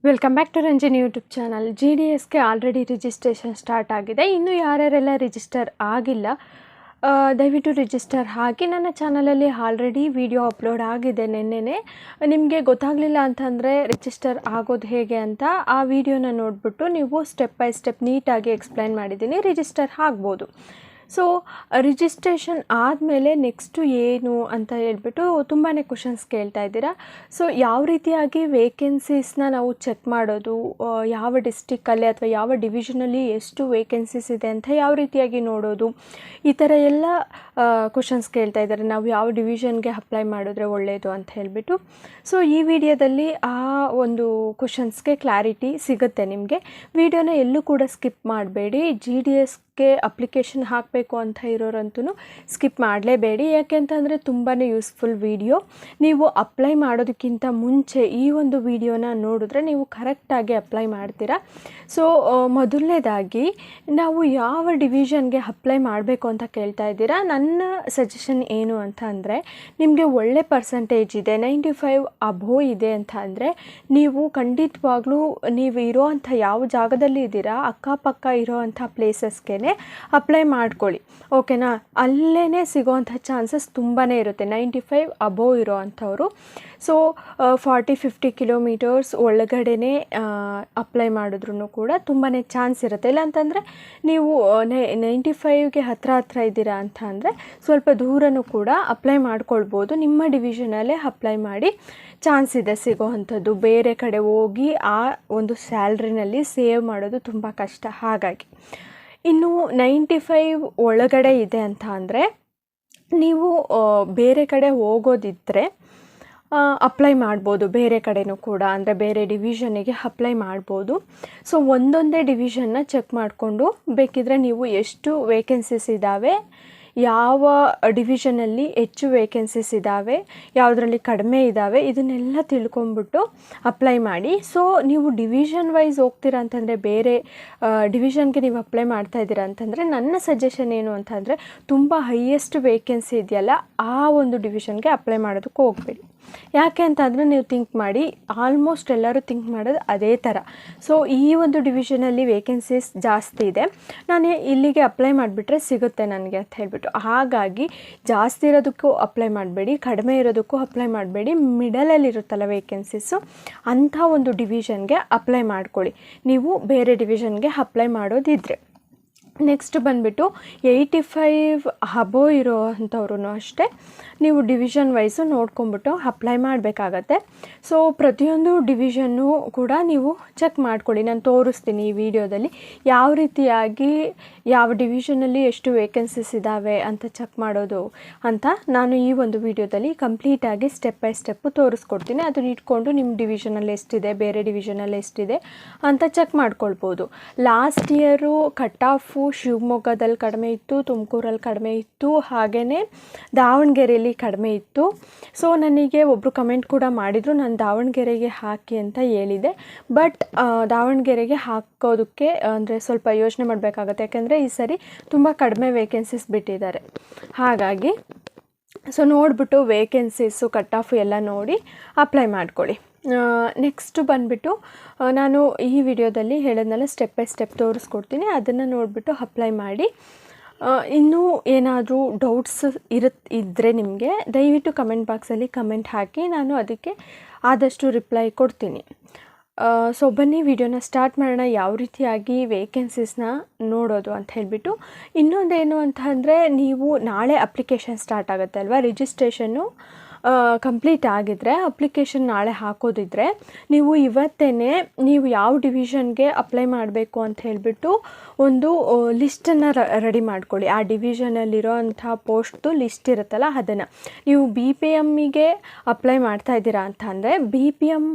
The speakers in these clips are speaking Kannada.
Welcome back to Ranjani YouTube channel. GDSಗೆ ಆಲ್ರೆಡಿ ರಿಜಿಸ್ಟ್ರೇಷನ್ ಸ್ಟಾರ್ಟ್ ಆಗಿದೆ. ಇನ್ನೂ ಯಾರ್ಯಾರೆಲ್ಲ ರಿಜಿಸ್ಟರ್ ಆಗಿಲ್ಲ ದಯವಿಟ್ಟು ರಿಜಿಸ್ಟರ್ ಆಗಿ. ನನ್ನ ಚಾನಲಲ್ಲಿ ಆಲ್ರೆಡಿ ವಿಡಿಯೋ ಅಪ್ಲೋಡ್ ಆಗಿದೆ ನೆನ್ನೆನೇ. ನಿಮಗೆ ಗೊತ್ತಾಗಲಿಲ್ಲ ಅಂತಂದರೆ ರಿಜಿಸ್ಟರ್ ಆಗೋದು ಹೇಗೆ ಅಂತ ಆ ವಿಡಿಯೋನ ನೋಡಿಬಿಟ್ಟು ನೀವು ಸ್ಟೆಪ್ ಬೈ ಸ್ಟೆಪ್ ನೀಟಾಗಿ ಎಕ್ಸ್ಪ್ಲೈನ್ ಮಾಡಿದ್ದೀನಿ, ರಿಜಿಸ್ಟರ್ ಆಗ್ಬೋದು. ಸೊ ರಿಜಿಸ್ಟ್ರೇಷನ್ ಆದಮೇಲೆ ನೆಕ್ಸ್ಟು ಏನು ಅಂತ ಹೇಳ್ಬಿಟ್ಟು ತುಂಬಾ ಕ್ವಶನ್ಸ್ ಕೇಳ್ತಾ ಇದ್ದೀರಾ. ಸೊ ಯಾವ ರೀತಿಯಾಗಿ ವೇಕೆನ್ಸೀಸ್ನ ನಾವು ಚೆಕ್ ಮಾಡೋದು, ಯಾವ ಡಿಸ್ಟಿಕ್ಕಲ್ಲಿ ಅಥವಾ ಯಾವ ಡಿವಿಷನಲ್ಲಿ ಎಷ್ಟು ವೇಕೆನ್ಸೀಸ್ ಇದೆ ಅಂತ ಯಾವ ರೀತಿಯಾಗಿ ನೋಡೋದು, ಈ ಥರ ಎಲ್ಲ ಕ್ವಶನ್ಸ್ ಕೇಳ್ತಾ ಇದ್ದಾರೆ. ನಾವು ಯಾವ ಡಿವಿಷನ್ಗೆ ಅಪ್ಲೈ ಮಾಡಿದ್ರೆ ಒಳ್ಳೆಯದು ಅಂತ ಹೇಳಿಬಿಟ್ಟು. ಸೊ ಈ ವಿಡಿಯೋದಲ್ಲಿ ಆ ಒಂದು ಕ್ವಶನ್ಸ್ಗೆ ಕ್ಲಾರಿಟಿ ಸಿಗುತ್ತೆ ನಿಮಗೆ. ವಿಡಿಯೋನ ಎಲ್ಲೂ ಕೂಡ ಸ್ಕಿಪ್ ಮಾಡಬೇಡಿ. GDSಗೆ ಅಪ್ಲಿಕೇಶನ್ ಹಾಕಬೇಕು ಅಂತ ಇರೋರಂತೂ ಸ್ಕಿಪ್ ಮಾಡಲೇಬೇಡಿ. ಯಾಕೆಂತಂದರೆ ತುಂಬಾ ಯೂಸ್ಫುಲ್ ವಿಡಿಯೋ. ನೀವು ಅಪ್ಲೈ ಮಾಡೋದಕ್ಕಿಂತ ಮುಂಚೆ ಈ ಒಂದು ವಿಡಿಯೋನ ನೋಡಿದ್ರೆ ನೀವು ಕರೆಕ್ಟಾಗಿ ಅಪ್ಲೈ ಮಾಡ್ತೀರಾ. ಸೊ ಮೊದಲನೇದಾಗಿ ನಾವು ಯಾವ ಡಿವಿಷನ್ಗೆ ಅಪ್ಲೈ ಮಾಡಬೇಕು ಅಂತ ಕೇಳ್ತಾ ಇದ್ದೀರಾ. ನನ್ನ ಸಜೆಷನ್ ಏನು ಅಂತ ಅಂದರೆ, ನಿಮಗೆ ಒಳ್ಳೆ ಪರ್ಸಂಟೇಜ್ ಇದೆ, 95 ಅಬೋವ್ ಇದೆ ಅಂತ ಅಂದರೆ ನೀವು ಖಂಡಿತವಾಗ್ಲೂ ನೀವು ಇರೋವಂಥ ಯಾವ ಜಾಗದಲ್ಲಿ ಇದ್ದೀರಾ ಅಕ್ಕಪಕ್ಕ ಇರೋವಂಥ ಪ್ಲೇಸಸ್ಗೆ ಅಪ್ಲೈ ಮಾಡ್ಕೊಳ್ಳಿ. ಓಕೆನಾ? ಅಲ್ಲೇ ಸಿಗೋವಂಥ ಚಾನ್ಸಸ್ ತುಂಬಾ ಇರುತ್ತೆ 95 ಅಬೋವ್ ಇರೋ ಅಂಥವ್ರು. ಸೊ 40-50 ಕಿಲೋಮೀಟರ್ಸ್ ಒಳಗಡೆ ಅಪ್ಲೈ ಮಾಡಿದ್ರೂ ಕೂಡ ತುಂಬಾ ಚಾನ್ಸ್ ಇರುತ್ತೆ. ಇಲ್ಲಾಂತಂದರೆ ನೀವು 95ಗೆ ಹತ್ರ ಇದ್ದೀರಾ ಅಂತ ಅಂದರೆ ಸ್ವಲ್ಪ ದೂರನೂ ಕೂಡ ಅಪ್ಲೈ ಮಾಡ್ಕೊಳ್ಬೋದು. ನಿಮ್ಮ ಡಿವಿಷನಲ್ಲೇ ಅಪ್ಲೈ ಮಾಡಿ ಚಾನ್ಸ್ ಇದೆ ಸಿಗೋವಂಥದ್ದು. ಬೇರೆ ಕಡೆ ಹೋಗಿ ಆ ಒಂದು ಸ್ಯಾಲ್ರಿನಲ್ಲಿ ಸೇವ್ ಮಾಡೋದು ತುಂಬ ಕಷ್ಟ. ಹಾಗಾಗಿ ಇನ್ನು 95 ಒಳಗಡೆ ಇದೆ ಅಂತ ಅಂದರೆ ನೀವು ಬೇರೆ ಕಡೆ ಹೋಗೋದಿದ್ದರೆ ಅಪ್ಲೈ ಮಾಡ್ಬೋದು. ಬೇರೆ ಕಡೆನೂ ಕೂಡ ಅಂದರೆ ಬೇರೆ ಡಿವಿಷನಿಗೆ ಅಪ್ಲೈ ಮಾಡ್ಬೋದು. ಸೊ ಒಂದೊಂದೇ ಡಿವಿಷನ್ನ ಚೆಕ್ ಮಾಡಿಕೊಂಡು ಬೇಕಿದ್ರೆ ನೀವು ಎಷ್ಟು ವೇಕೆನ್ಸೀಸ್ ಇದ್ದಾವೆ, ಯಾವ ಡಿವಿಷನಲ್ಲಿ ಹೆಚ್ಚು ವೇಕೆನ್ಸೀಸ್ ಇದ್ದಾವೆ, ಯಾವುದರಲ್ಲಿ ಕಡಿಮೆ ಇದ್ದಾವೆ, ಇದನ್ನೆಲ್ಲ ತಿಳ್ಕೊಂಬಿಟ್ಟು ಅಪ್ಲೈ ಮಾಡಿ. ಸೊ ನೀವು ಡಿವಿಷನ್ ವೈಸ್ ಹೋಗ್ತೀರಾ ಅಂತಂದರೆ, ಬೇರೆ ಡಿವಿಷನ್ಗೆ ನೀವು ಅಪ್ಲೈ ಮಾಡ್ತಾ ಇದ್ದೀರಾ ಅಂತಂದರೆ ನನ್ನ ಸಜೆಷನ್ ಏನು ಅಂತಂದರೆ, ತುಂಬ ಹೈಯೆಸ್ಟ್ ವೇಕೆನ್ಸಿ ಇದೆಯಲ್ಲ ಆ ಒಂದು ಡಿವಿಷನ್ಗೆ ಅಪ್ಲೈ ಮಾಡೋದಕ್ಕೆ ಹೋಗಬೇಡಿ. ಯಾಕೆ ಅಂತಂದರೆ ನೀವು ಥಿಂಕ್ ಮಾಡಿ, ಆಲ್ಮೋಸ್ಟ್ ಎಲ್ಲರೂ ಥಿಂಕ್ ಮಾಡೋದು ಅದೇ ಥರ. ಸೊ ಈ ಒಂದು ಡಿವಿಷನಲ್ಲಿ ವೇಕೆನ್ಸೀಸ್ ಜಾಸ್ತಿ ಇದೆ, ನಾನು ಇಲ್ಲಿಗೆ ಅಪ್ಲೈ ಮಾಡಿಬಿಟ್ರೆ ಸಿಗುತ್ತೆ ನನಗೆ ಅಂತ ಹೇಳ್ಬಿಟ್ಟು. ಹಾಗಾಗಿ ಜಾಸ್ತಿ ಇರೋದಕ್ಕೂ ಅಪ್ಲೈ ಮಾಡಬೇಡಿ, ಕಡಿಮೆ ಇರೋದಕ್ಕೂ ಅಪ್ಲೈ ಮಾಡಬೇಡಿ. ಮಿಡಲಲ್ಲಿ ಇರುತ್ತಲ್ಲ ವೇಕೆನ್ಸೀಸು, ಅಂಥ ಒಂದು ಡಿವಿಷನ್ಗೆ ಅಪ್ಲೈ ಮಾಡ್ಕೊಳ್ಳಿ ನೀವು ಬೇರೆ ಡಿವಿಷನ್ಗೆ ಅಪ್ಲೈ ಮಾಡೋದಿದ್ದರೆ. ನೆಕ್ಸ್ಟ್ ಬಂದುಬಿಟ್ಟು 85 ಅಬೋವ್ ಇರೋ ಅಂಥವ್ರು ಅಷ್ಟೇ ನೀವು ಡಿವಿಷನ್ ವೈಸು ನೋಡ್ಕೊಂಬಿಟ್ಟು ಅಪ್ಲೈ ಮಾಡಬೇಕಾಗತ್ತೆ. ಸೊ ಪ್ರತಿಯೊಂದು ಡಿವಿಷನ್ನು ಕೂಡ ನೀವು ಚೆಕ್ ಮಾಡ್ಕೊಳ್ಳಿ. ನಾನು ತೋರಿಸ್ತೀನಿ ಈ ವಿಡಿಯೋದಲ್ಲಿ ಯಾವ ರೀತಿಯಾಗಿ ಯಾವ ಡಿವಿಷನಲ್ಲಿ ಎಷ್ಟು ವೇಕೆನ್ಸೀಸ್ ಇದ್ದಾವೆ ಅಂತ ಚೆಕ್ ಮಾಡೋದು ಅಂತ ನಾನು ಈ ಒಂದು ವಿಡಿಯೋದಲ್ಲಿ ಕಂಪ್ಲೀಟಾಗಿ ಸ್ಟೆಪ್ ಬೈ ಸ್ಟೆಪ್ಪು ತೋರಿಸ್ಕೊಡ್ತೀನಿ. ಅದನ್ನ ಇಟ್ಕೊಂಡು ನಿಮ್ಮ ಡಿವಿಷನಲ್ಲಿ ಎಷ್ಟಿದೆ, ಬೇರೆ ಡಿವಿಷನಲ್ಲಿ ಎಷ್ಟಿದೆ ಅಂತ ಚೆಕ್ ಮಾಡ್ಕೊಳ್ಬೋದು. ಲಾಸ್ಟ್ ಇಯರು ಕಟ್ ಆಫು ಶಿವಮೊಗ್ಗದಲ್ಲಿ ಕಡಿಮೆ ಇತ್ತು, ತುಮಕೂರಲ್ಲಿ ಕಡಿಮೆ ಇತ್ತು, ಹಾಗೆಯೇ ದಾವಣಗೆರೆಯಲ್ಲಿ ಕಡಿಮೆ ಇತ್ತು. ಸೊ ನನಗೆ ಒಬ್ಬರು ಕಮೆಂಟ್ ಕೂಡ ಮಾಡಿದರು, ನಾನು ದಾವಣಗೆರೆಗೆ ಹಾಕಿ ಅಂತ ಹೇಳಿದೆ. ಬಟ್ ದಾವಣಗೆರೆಗೆ ಹಾಕೋದಕ್ಕೆ ಅಂದರೆ ಸ್ವಲ್ಪ ಯೋಚನೆ ಮಾಡಬೇಕಾಗತ್ತೆ. ಯಾಕೆಂದರೆ ಈ ಸರಿ ತುಂಬ ಕಡಿಮೆ ವೇಕೆನ್ಸೀಸ್ ಬಿಟ್ಟಿದ್ದಾರೆ. ಹಾಗಾಗಿ ಸೊ ನೋಡಿಬಿಟ್ಟು ವೇಕೆನ್ಸೀಸು ಕಟ್ ಆಫು ಎಲ್ಲ ನೋಡಿ ಅಪ್ಲೈ ಮಾಡ್ಕೊಳ್ಳಿ. ನೆಕ್ಸ್ಟ್ ಬಂದುಬಿಟ್ಟು ನಾನು ಈ ವಿಡಿಯೋದಲ್ಲಿ ಹೇಳೋದ್ನೆಲ್ಲ ಸ್ಟೆಪ್ ಬೈ ಸ್ಟೆಪ್ ತೋರಿಸ್ಕೊಡ್ತೀನಿ, ಅದನ್ನು ನೋಡಿಬಿಟ್ಟು ಅಪ್ಲೈ ಮಾಡಿ. ಇನ್ನೂ ಏನಾದರೂ ಡೌಟ್ಸ್ ಇದ್ದರೆ ನಿಮಗೆ ದಯವಿಟ್ಟು ಕಮೆಂಟ್ ಬಾಕ್ಸಲ್ಲಿ ಕಮೆಂಟ್ ಹಾಕಿ, ನಾನು ಅದಕ್ಕೆ ಆದಷ್ಟು ರಿಪ್ಲೈ ಕೊಡ್ತೀನಿ. ಸೊ ಬನ್ನಿ ವಿಡಿಯೋನ ಸ್ಟಾರ್ಟ್ ಮಾಡೋಣ, ಯಾವ ರೀತಿಯಾಗಿ ವೇಕೆನ್ಸೀಸ್ನ ನೋಡೋದು ಅಂತ ಹೇಳಿಬಿಟ್ಟು. ಇನ್ನೊಂದೇನು ಅಂತ ಅಂದರೆ, ನೀವು ನಾಳೆ ಅಪ್ಲಿಕೇಶನ್ ಸ್ಟಾರ್ಟ್ ಆಗುತ್ತೆ ಅಲ್ವಾ, ರಿಜಿಸ್ಟ್ರೇಷನ್ನು ಕಂಪ್ಲೀಟ್ ಆಗಿದ್ದರೆ ಅಪ್ಲಿಕೇಶನ್ ನಾಳೆ ಹಾಕೋದಿದ್ರೆ ನೀವು ಇವತ್ತೇ ನೀವು ಯಾವ ಡಿವಿಷನ್ಗೆ ಅಪ್ಲೈ ಮಾಡಬೇಕು ಅಂತ ಹೇಳಿಬಿಟ್ಟು ಒಂದು ಲಿಸ್ಟನ್ನು ರೆಡಿ ಮಾಡ್ಕೊಳ್ಳಿ. ಆ ಡಿವಿಷನಲ್ಲಿರೋ ಅಂಥ ಪೋಸ್ಟ್ದು ಲಿಸ್ಟ್ ಇರುತ್ತಲ್ಲ ಅದನ್ನು ನೀವು BPMಗೆ ಅಪ್ಲೈ ಮಾಡ್ತಾ ಇದ್ದೀರಾ ಅಂತ ಅಂದರೆ BPM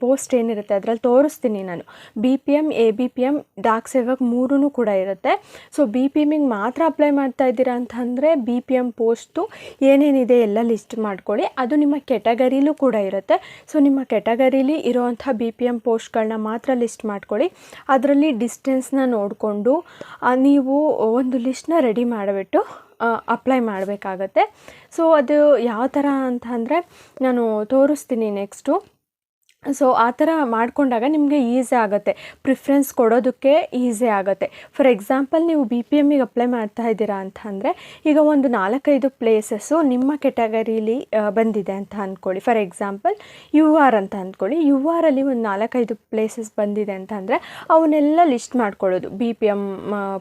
ಪೋಸ್ಟ್ ಏನಿರುತ್ತೆ ಅದರಲ್ಲಿ ತೋರಿಸ್ತೀನಿ ನಾನು. BPM, ABPM, ಡಾಕ್ ಸೇವಕ್ 3 ಕೂಡ ಇರುತ್ತೆ. ಸೊ BPMಗೆ ಮಾತ್ರ ಅಪ್ಲೈ ಮಾಡ್ತಾ ಇದ್ದೀರಾ ಅಂತ ಅಂದರೆ BPM ಪೋಸ್ಟು ಏನೇನಿದೆ ಎಲ್ಲ ಲಿಸ್ಟ್ ಮಾಡ್ಕೊಳ್ಳಿ. ಅದು ನಿಮ್ಮ ಕೆಟಗರಿಲೂ ಕೂಡ ಇರುತ್ತೆ. ಸೊ ನಿಮ್ಮ ಕೆಟಗರಿಲಿ ಇರೋವಂಥ BPM ಪೋಸ್ಟ್ಗಳನ್ನ ಮಾತ್ರ ಲಿಸ್ಟ್ ಮಾಡ್ಕೊಳ್ಳಿ. ಅದರಲ್ಲಿ ಡಿಸ್ಟೆನ್ಸ್ನ ನೋಡಿಕೊಂಡು ನೀವು ಒಂದು ಲಿಸ್ಟ್ನ ರೆಡಿ ಮಾಡಿಬಿಟ್ಟು ಅಪ್ಲೈ ಮಾಡಬೇಕಾಗತ್ತೆ. ಸೊ ಅದು ಯಾವ ಥರ ಅಂತ ಅಂದರೆ ನಾನು ತೋರಿಸ್ತೀನಿ ನೆಕ್ಸ್ಟು. ಸೊ ಆ ಥರ ಮಾಡಿಕೊಂಡಾಗ ನಿಮಗೆ ಈಸಿ ಆಗುತ್ತೆ, ಪ್ರಿಫ್ರೆನ್ಸ್ ಕೊಡೋದಕ್ಕೆ ಈಸಿ ಆಗುತ್ತೆ. ಫಾರ್ ಎಕ್ಸಾಂಪಲ್ ನೀವು ಬಿ ಪಿ ಎಮ್ಮಿಗೆ ಅಪ್ಲೈ ಮಾಡ್ತಾ ಇದ್ದೀರಾ ಅಂತ ಅಂದರೆ, ಈಗ ಒಂದು 4-5 ಪ್ಲೇಸಸ್ಸು ನಿಮ್ಮ ಕೆಟಗರೀಲಿ ಬಂದಿದೆ ಅಂತ ಅಂದ್ಕೊಳ್ಳಿ. ಫಾರ್ ಎಕ್ಸಾಂಪಲ್ ಯು ಆರ್ ಅಂತ ಅಂದ್ಕೊಳ್ಳಿ. ಯು ಆರಲ್ಲಿ ಒಂದು 4-5 ಪ್ಲೇಸಸ್ ಬಂದಿದೆ ಅಂತ ಅಂದರೆ ಅವನ್ನೆಲ್ಲ ಲಿಸ್ಟ್ ಮಾಡ್ಕೊಳ್ಳೋದು. ಬಿ ಪಿ ಎಮ್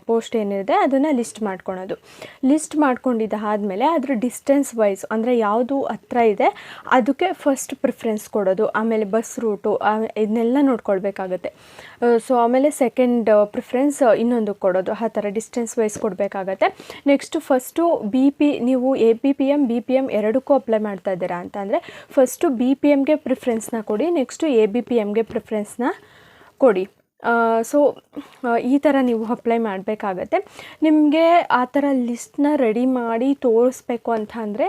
ಪೋಸ್ಟ್ ಏನಿದೆ ಅದನ್ನು ಲಿಸ್ಟ್ ಮಾಡ್ಕೊಳೋದು. ಲಿಸ್ಟ್ ಮಾಡ್ಕೊಂಡಿದ್ದಾದಮೇಲೆ ಅದ್ರ ಡಿಸ್ಟೆನ್ಸ್ ವೈಸ್, ಅಂದರೆ ಯಾವುದು ಹತ್ರ ಇದೆ ಅದಕ್ಕೆ ಫಸ್ಟ್ ಪ್ರಿಫ್ರೆನ್ಸ್ ಕೊಡೋದು. ಆಮೇಲೆ ಬಸ್ ರೂಟು ಇದನ್ನೆಲ್ಲ ನೋಡ್ಕೊಳ್ಬೇಕಾಗತ್ತೆ. ಸೊ ಆಮೇಲೆ ಸೆಕೆಂಡ್ ಪ್ರಿಫರೆನ್ಸ್ ಇನ್ನೊಂದು ಕೊಡೋದು, ಆ ಥರ ಡಿಸ್ಟೆನ್ಸ್ ವೈಸ್ ಕೊಡಬೇಕಾಗತ್ತೆ. ನೆಕ್ಸ್ಟು ಫಸ್ಟು ನೀವು A B P M B P M ಎರಡಕ್ಕೂ ಅಪ್ಲೈ ಮಾಡ್ತಾ ಇದ್ದೀರಾ ಅಂತ ಅಂದರೆ ಫಸ್ಟು ಬಿ ಪಿ ಎಮ್ಗೆ ಪ್ರಿಫರೆನ್ಸ್ನ ಕೊಡಿ, ನೆಕ್ಸ್ಟು ಎ ಬಿ ಪಿ ಎಮ್ಗೆ ಪ್ರಿಫರೆನ್ಸ್ನ ಕೊಡಿ. ಸೊ ಈ ಥರ ನೀವು ಅಪ್ಲೈ ಮಾಡಬೇಕಾಗತ್ತೆ. ನಿಮಗೆ ಆ ಥರ ಲಿಸ್ಟ್ನ ರೆಡಿ ಮಾಡಿ ತೋರಿಸ್ಬೇಕು ಅಂತ ಅಂದರೆ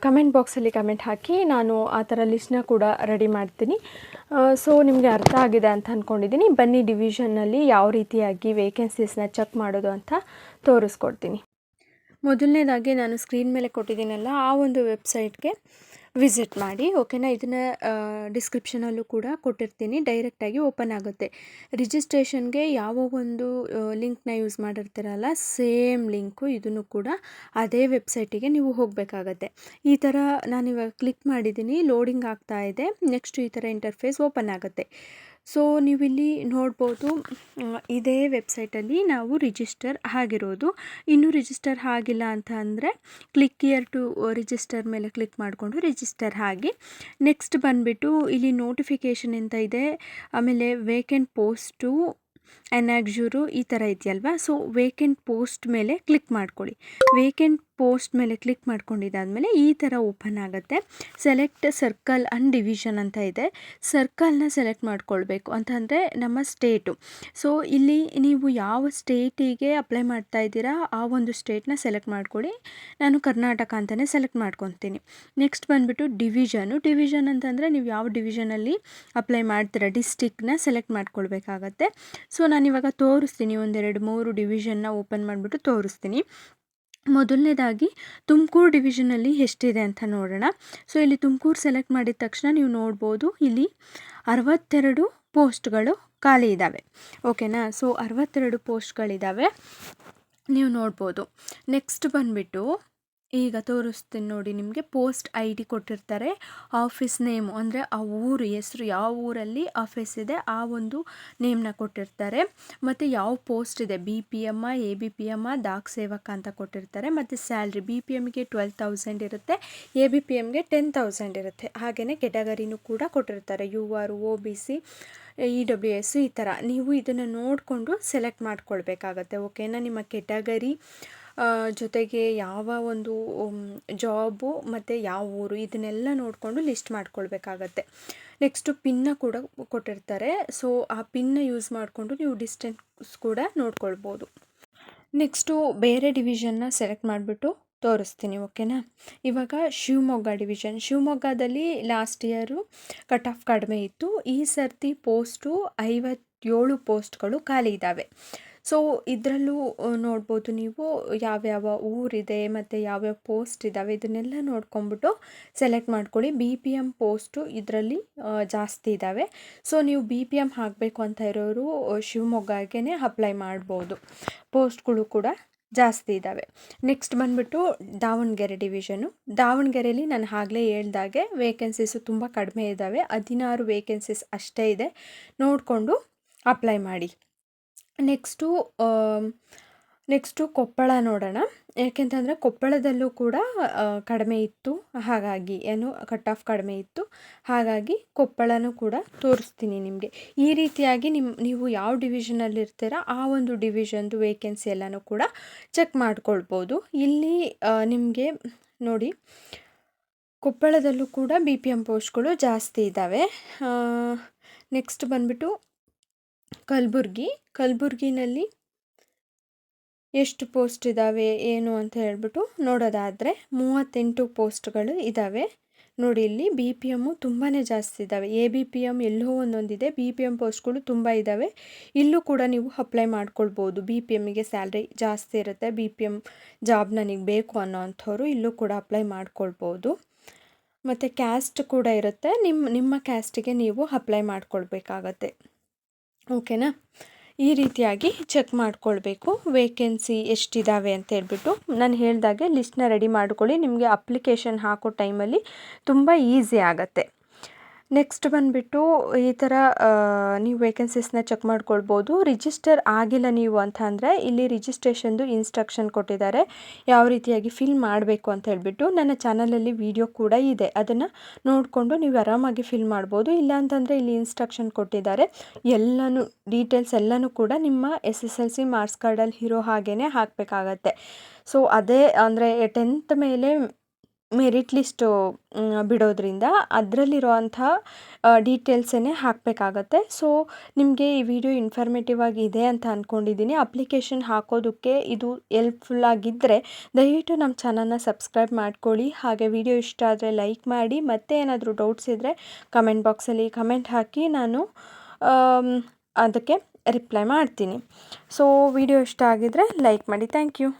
ಕಮೆಂಟ್ ಬಾಕ್ಸಲ್ಲಿ ಕಮೆಂಟ್ ಹಾಕಿ, ನಾನು ಆ ಥರ ಲಿಸ್ಟ್ನ ಕೂಡ ರೆಡಿ ಮಾಡ್ತೀನಿ. ಸೊ ನಿಮಗೆ ಅರ್ಥ ಆಗಿದೆ ಅಂತ ಅಂದ್ಕೊಂಡಿದ್ದೀನಿ. ಬನ್ನಿ ಡಿವಿಷನ್ನಲ್ಲಿ ಯಾವ ರೀತಿಯಾಗಿ ವೇಕೆನ್ಸೀಸ್ನ ಚೆಕ್ ಮಾಡೋದು ಅಂತ ತೋರಿಸ್ಕೊಡ್ತೀನಿ. ಮೊದಲನೇದಾಗಿ ನಾನು ಸ್ಕ್ರೀನ್ ಮೇಲೆ ಕೊಟ್ಟಿದ್ದೀನಲ್ಲ ಆ ಒಂದು ವೆಬ್ಸೈಟ್ಗೆ ವಿಸಿಟ್ ಮಾಡಿ, ಓಕೆನಾ. ಇದನ್ನು ಡಿಸ್ಕ್ರಿಪ್ಷನಲ್ಲೂ ಕೂಡ ಕೊಟ್ಟಿರ್ತೀನಿ, ಡೈರೆಕ್ಟಾಗಿ ಓಪನ್ ಆಗುತ್ತೆ. ರಿಜಿಸ್ಟ್ರೇಷನ್ಗೆ ಯಾವ ಒಂದು ಲಿಂಕ್ನ ಯೂಸ್ ಮಾಡಿರ್ತೀರಲ್ಲ ಸೇಮ್ ಲಿಂಕು ಇದನ್ನು ಕೂಡ ಅದೇ ವೆಬ್ಸೈಟಿಗೆ ನೀವು ಹೋಗಬೇಕಾಗತ್ತೆ. ಈ ಥರ ನಾನಿವಾಗ ಕ್ಲಿಕ್ ಮಾಡಿದ್ದೀನಿ, ಲೋಡಿಂಗ್ ಆಗ್ತಾ ಇದೆ. ನೆಕ್ಸ್ಟ್ ಈ ಥರ ಇಂಟರ್ಫೇಸ್ ಓಪನ್ ಆಗುತ್ತೆ. ಸೊ ನೀವಿಲ್ಲಿ ನೋಡ್ಬೋದು, ಇದೇ ವೆಬ್ಸೈಟಲ್ಲಿ ನಾವು ರಿಜಿಸ್ಟರ್ ಆಗಿರೋದು. ಇನ್ನೂ ರಿಜಿಸ್ಟರ್ ಆಗಿಲ್ಲ ಅಂತ ಅಂದರೆ ಕ್ಲಿಕ್ ಹಿಯರ್ ಟು ರಿಜಿಸ್ಟರ್ ಮೇಲೆ ಕ್ಲಿಕ್ ಮಾಡಿಕೊಂಡು ರಿಜಿಸ್ಟರ್ ಆಗಿ, ನೆಕ್ಸ್ಟ್ ಬಂದುಬಿಟ್ಟು ಇಲ್ಲಿ ನೋಟಿಫಿಕೇಷನ್ ಅಂತ ಇದೆ, ಆಮೇಲೆ ವೇಕೆಂಟ್ ಪೋಸ್ಟು ಎನಾಗ್ಜೂರು ಈ ಥರ ಇದೆಯಲ್ವಾ. ಸೊ ವೇಕೆಂಟ್ ಪೋಸ್ಟ್ ಮೇಲೆ ಕ್ಲಿಕ್ ಮಾಡ್ಕೊಳ್ಳಿ. ವೇಕೆಂಟ್ ಪೋಸ್ಟ್ ಮೇಲೆ ಕ್ಲಿಕ್ ಮಾಡ್ಕೊಂಡಿದ್ದಾದಮೇಲೆ ಈ ಥರ ಓಪನ್ ಆಗುತ್ತೆ. ಸೆಲೆಕ್ಟ್ ಸರ್ಕಲ್ ಆ್ಯಂಡ್ ಡಿವಿಷನ್ ಅಂತ ಇದೆ. ಸರ್ಕಲ್ನ ಸೆಲೆಕ್ಟ್ ಮಾಡ್ಕೊಳ್ಬೇಕು ಅಂತಂದರೆ ನಮ್ಮ ಸ್ಟೇಟು. ಸೊ ಇಲ್ಲಿ ನೀವು ಯಾವ ಸ್ಟೇಟಿಗೆ ಅಪ್ಲೈ ಮಾಡ್ತಾ ಇದ್ದೀರಾ ಆ ಒಂದು ಸ್ಟೇಟ್ನ ಸೆಲೆಕ್ಟ್ ಮಾಡ್ಕೊಳ್ಳಿ. ನಾನು ಕರ್ನಾಟಕ ಅಂತಲೇ ಸೆಲೆಕ್ಟ್ ಮಾಡ್ಕೊತೀನಿ. ನೆಕ್ಸ್ಟ್ ಬಂದುಬಿಟ್ಟು ಡಿವಿಷನ್ ಅಂತಂದರೆ ನೀವು ಯಾವ ಡಿವಿಷನಲ್ಲಿ ಅಪ್ಲೈ ಮಾಡ್ತೀರಾ ಡಿಸ್ಟಿಕ್ನ ಸೆಲೆಕ್ಟ್ ಮಾಡ್ಕೊಳ್ಬೇಕಾಗತ್ತೆ. ಸೊ ನಾನಿವಾಗ ತೋರಿಸ್ತೀನಿ, 1-2-3 ಡಿವಿಷನ್ನ ಓಪನ್ ಮಾಡಿಬಿಟ್ಟು ತೋರಿಸ್ತೀನಿ. ಮೊದಲನೇದಾಗಿ ತುಮಕೂರು ಡಿವಿಷನಲ್ಲಿ ಎಷ್ಟಿದೆ ಅಂತ ನೋಡೋಣ. ಸೊ ಇಲ್ಲಿ ತುಮಕೂರು ಸೆಲೆಕ್ಟ್ ಮಾಡಿದ ತಕ್ಷಣ ನೀವು ನೋಡ್ಬೋದು, ಇಲ್ಲಿ 62 ಪೋಸ್ಟ್ಗಳು ಖಾಲಿ ಇದ್ದಾವೆ, ಓಕೆನಾ. ಸೊ 62 ಪೋಸ್ಟ್ಗಳಿದ್ದಾವೆ, ನೀವು ನೋಡ್ಬೋದು. ನೆಕ್ಸ್ಟ್ ಬಂದುಬಿಟ್ಟು ಈಗ ತೋರಿಸ್ತೀನಿ ನೋಡಿ, ನಿಮಗೆ ಪೋಸ್ಟ್ ID ಕೊಟ್ಟಿರ್ತಾರೆ, ಆಫೀಸ್ ನೇಮು ಅಂದರೆ ಆ ಊರು ಹೆಸರು, ಯಾವ ಊರಲ್ಲಿ ಆಫೀಸ್ ಇದೆ ಆ ಒಂದು ನೇಮ್ನ ಕೊಟ್ಟಿರ್ತಾರೆ, ಮತ್ತು ಯಾವ ಪೋಸ್ಟ್ ಇದೆ, B P M A B P M dak sevak ಅಂತ ಕೊಟ್ಟಿರ್ತಾರೆ. ಮತ್ತು ಸ್ಯಾಲ್ರಿ ಬಿ ಪಿ ಎಮ್ಗೆ 12,000 ಇರುತ್ತೆ, ಎ ಬಿ ಪಿ ಎಮ್ಗೆ 10,000 ಇರುತ್ತೆ. ಹಾಗೆಯೇ ಕೆಟಗರಿನೂ ಕೂಡ ಕೊಟ್ಟಿರ್ತಾರೆ, U R, O B C, EWS ಈ ಥರ. ನೀವು ಇದನ್ನು ನೋಡಿಕೊಂಡು ಸೆಲೆಕ್ಟ್ ಮಾಡ್ಕೊಳ್ಬೇಕಾಗತ್ತೆ, ಓಕೆನಾ. ನಿಮ್ಮ ಕೆಟಗರಿ ಜೊತೆಗೆ ಯಾವ ಒಂದು ಜಾಬು ಮತ್ತು ಯಾವ ಊರು ಇದನ್ನೆಲ್ಲ ನೋಡಿಕೊಂಡು ಲಿಸ್ಟ್ ಮಾಡ್ಕೊಳ್ಬೇಕಾಗತ್ತೆ. ನೆಕ್ಸ್ಟು ಪಿನ್ನ ಕೂಡ ಕೊಟ್ಟಿರ್ತಾರೆ. ಸೊ ಆ ಪಿನ್ನ ಯೂಸ್ ಮಾಡಿಕೊಂಡು ನೀವು ಡಿಸ್ಟೆನ್ಸ್ ಕೂಡ ನೋಡ್ಕೊಳ್ಬೋದು. ನೆಕ್ಸ್ಟು ಬೇರೆ ಡಿವಿಷನ್ನ ಸೆಲೆಕ್ಟ್ ಮಾಡಿಬಿಟ್ಟು ತೋರಿಸ್ತೀನಿ, ಓಕೆನಾ. ಇವಾಗ ಶಿವಮೊಗ್ಗದಲ್ಲಿ ಲಾಸ್ಟ್ ಇಯರು ಕಟ್ ಆಫ್ ಕಡಿಮೆ ಇತ್ತು. ಈ ಸರ್ತಿ ಪೋಸ್ಟು 57 ಪೋಸ್ಟ್ಗಳು ಖಾಲಿ ಇದ್ದಾವೆ. ಸೊ ಇದರಲ್ಲೂ ನೋಡ್ಬೋದು ನೀವು ಯಾವ್ಯಾವ ಊರಿದೆ ಮತ್ತು ಯಾವ್ಯಾವ ಪೋಸ್ಟ್ ಇದ್ದಾವೆ ಇದನ್ನೆಲ್ಲ ನೋಡ್ಕೊಂಬಿಟ್ಟು ಸೆಲೆಕ್ಟ್ ಮಾಡ್ಕೊಳ್ಳಿ. ಬಿ ಪಿ ಎಮ್ ಪೋಸ್ಟು ಇದರಲ್ಲಿ ಜಾಸ್ತಿ ಇದ್ದಾವೆ. ಸೊ ನೀವು ಬಿ ಪಿ ಎಮ್ ಹಾಕಬೇಕು ಅಂತ ಇರೋರು ಶಿವಮೊಗ್ಗಕ್ಕೆ ಅಪ್ಲೈ ಮಾಡ್ಬೋದು, ಪೋಸ್ಟ್ಗಳು ಕೂಡ ಜಾಸ್ತಿ ಇದ್ದಾವೆ. ನೆಕ್ಸ್ಟ್ ಬಂದುಬಿಟ್ಟು ದಾವಣಗೆರೆ ಡಿವಿಷನು. ದಾವಣಗೆರೆಯಲ್ಲಿ ನಾನು ಆಗಲೇ ಹೇಳ್ದಾಗೆ ವೇಕೆನ್ಸೀಸು ತುಂಬ ಕಡಿಮೆ ಇದ್ದಾವೆ, 16 ವೇಕೆನ್ಸೀಸ್ ಅಷ್ಟೇ ಇದೆ, ನೋಡಿಕೊಂಡು ಅಪ್ಲೈ ಮಾಡಿ. ನೆಕ್ಸ್ಟು ಕೊಪ್ಪಳ ನೋಡೋಣ. ಯಾಕೆಂತಂದರೆ ಕೊಪ್ಪಳದಲ್ಲೂ ಕೂಡ ಕಡಿಮೆ ಇತ್ತು, ಹಾಗಾಗಿ ಕಟ್ ಆಫ್ ಕಡಿಮೆ ಇತ್ತು, ಹಾಗಾಗಿ ಕೊಪ್ಪಳನೂ ಕೂಡ ತೋರಿಸ್ತೀನಿ ನಿಮಗೆ. ಈ ರೀತಿಯಾಗಿ ನೀವು ಯಾವ ಡಿವಿಷನಲ್ಲಿ ಇರ್ತೀರ ಆ ಒಂದು ಡಿವಿಷನ್ದು ವೇಕೆನ್ಸಿ ಎಲ್ಲನೂ ಕೂಡ ಚೆಕ್ ಮಾಡ್ಕೊಳ್ಬೋದು. ಇಲ್ಲಿ ನಿಮಗೆ ನೋಡಿ, ಕೊಪ್ಪಳದಲ್ಲೂ ಕೂಡ ಬಿ ಪಿ ಎಮ್ ಪೋಸ್ಟ್ಗಳು ಜಾಸ್ತಿ ಇದ್ದಾವೆ. ನೆಕ್ಸ್ಟ್ ಬಂದುಬಿಟ್ಟು ಕಲಬುರ್ಗಿನಲ್ಲಿ ಎಷ್ಟು ಪೋಸ್ಟ್ ಇದ್ದಾವೆ ಏನು ಅಂತ ಹೇಳ್ಬಿಟ್ಟು ನೋಡೋದಾದರೆ 38 ಪೋಸ್ಟ್ಗಳು ಇದ್ದಾವೆ ನೋಡಿ. ಇಲ್ಲಿ ಬಿ ಪಿ ಎಮ್ಮು ತುಂಬಾ ಜಾಸ್ತಿ ಇದ್ದಾವೆ, ಎ ಬಿ ಪಿ ಎಮ್ ಎಲ್ಲೋ ಒಂದೊಂದಿದೆ, ಬಿ ಪಿ ಎಮ್ ಪೋಸ್ಟ್ಗಳು ತುಂಬ ಇದ್ದಾವೆ. ಇಲ್ಲೂ ಕೂಡ ನೀವು ಅಪ್ಲೈ ಮಾಡ್ಕೊಳ್ಬೋದು. ಬಿ ಪಿ ಎಮ್ಮಿಗೆ ಸ್ಯಾಲ್ರಿ ಜಾಸ್ತಿ ಇರುತ್ತೆ, ಬಿ ಪಿ ಎಮ್ ಜಾಬ್ ನನಗೆ ಬೇಕು ಅನ್ನೋ ಅಂಥವ್ರು ಇಲ್ಲೂ ಕೂಡ ಅಪ್ಲೈ ಮಾಡ್ಕೊಳ್ಬೋದು. ಮತ್ತು ಕ್ಯಾಸ್ಟ್ ಕೂಡ ಇರುತ್ತೆ, ನಿಮ್ಮ ಕ್ಯಾಸ್ಟಿಗೆ ನೀವು ಅಪ್ಲೈ ಮಾಡ್ಕೊಳ್ಬೇಕಾಗತ್ತೆ. ಓಕೆನಾ? ಈ ರೀತಿಯಾಗಿ ಚೆಕ್ ಮಾಡ್ಕೊಳ್ಬೇಕು ವೇಕೆನ್ಸಿ ಎಷ್ಟಿದ್ದಾವೆ ಅಂತ ಹೇಳ್ಬಿಟ್ಟು. ನಾನು ಹೇಳ್ದಾಗೆ ಲಿಸ್ಟ್ನ ರೆಡಿ ಮಾಡ್ಕೊಳ್ಳಿ, ನಿಮಗೆ ಅಪ್ಲಿಕೇಶನ್ ಹಾಕೋ ಟೈಮಲ್ಲಿ ತುಂಬ ಈಸಿ ಆಗುತ್ತೆ. ನೆಕ್ಸ್ಟ್ ಬಂದುಬಿಟ್ಟು ಈ ಥರ ನೀವು ವೇಕೆನ್ಸೀಸ್ನ ಚೆಕ್ ಮಾಡ್ಕೊಳ್ಬೋದು. ರಿಜಿಸ್ಟರ್ ಆಗಿಲ್ಲ ನೀವು ಅಂತ ಅಂದರೆ ಇಲ್ಲಿ ರಿಜಿಸ್ಟ್ರೇಷನ್ದು ಇನ್ಸ್ಟ್ರಕ್ಷನ್ ಕೊಟ್ಟಿದ್ದಾರೆ, ಯಾವ ರೀತಿಯಾಗಿ ಫಿಲ್ ಮಾಡಬೇಕು ಅಂತ ಹೇಳ್ಬಿಟ್ಟು. ನನ್ನ ಚಾನಲಲ್ಲಿ ವಿಡಿಯೋ ಕೂಡ ಇದೆ, ಅದನ್ನು ನೋಡಿಕೊಂಡು ನೀವು ಆರಾಮಾಗಿ ಫಿಲ್ ಮಾಡ್ಬೋದು. ಇಲ್ಲ ಅಂತಂದರೆ ಇಲ್ಲಿ ಇನ್ಸ್ಟ್ರಕ್ಷನ್ ಕೊಟ್ಟಿದ್ದಾರೆ, ಎಲ್ಲನೂ ಡೀಟೇಲ್ಸ್ ಎಲ್ಲನೂ ಕೂಡ ನಿಮ್ಮ SSLC ಮಾರ್ಕ್ಸ್ ಕಾರ್ಡಲ್ಲಿ ಇರೋ ಹಾಗೇ ಹಾಕಬೇಕಾಗತ್ತೆ. ಸೊ ಅದೇ ಅಂದರೆ 10th ಮೇಲೆ ಮೆರಿಟ್ ಲಿಸ್ಟು ಬಿಡೋದ್ರಿಂದ ಅದರಲ್ಲಿರುವಂಥ ಡೀಟೇಲ್ಸನ್ನೇ ಹಾಕಬೇಕಾಗತ್ತೆ. ಸೊ ನಿಮಗೆ ಈ ವಿಡಿಯೋ ಇನ್ಫಾರ್ಮೇಟಿವ್ ಆಗಿದೆ ಅಂತ ಅಂದ್ಕೊಂಡಿದ್ದೀನಿ. ಅಪ್ಲಿಕೇಶನ್ ಹಾಕೋದಕ್ಕೆ ಇದು ಹೆಲ್ಪ್ಫುಲ್ ಆಗಿದ್ದರೆ ದಯವಿಟ್ಟು ನಮ್ಮ ಚಾನಲ್ನ ಸಬ್ಸ್ಕ್ರೈಬ್ ಮಾಡ್ಕೊಳ್ಳಿ. ಹಾಗೆ ವಿಡಿಯೋ ಇಷ್ಟ ಆದರೆ ಲೈಕ್ ಮಾಡಿ. ಮತ್ತೆ ಏನಾದರೂ ಡೌಟ್ಸ್ ಇದ್ದರೆ ಕಮೆಂಟ್ ಬಾಕ್ಸಲ್ಲಿ ಕಮೆಂಟ್ ಹಾಕಿ, ನಾನು ಅದಕ್ಕೆ ರಿಪ್ಲೈ ಮಾಡ್ತೀನಿ. ಸೊ ವಿಡಿಯೋ ಇಷ್ಟ ಆಗಿದ್ದರೆ ಲೈಕ್ ಮಾಡಿ. Thank you.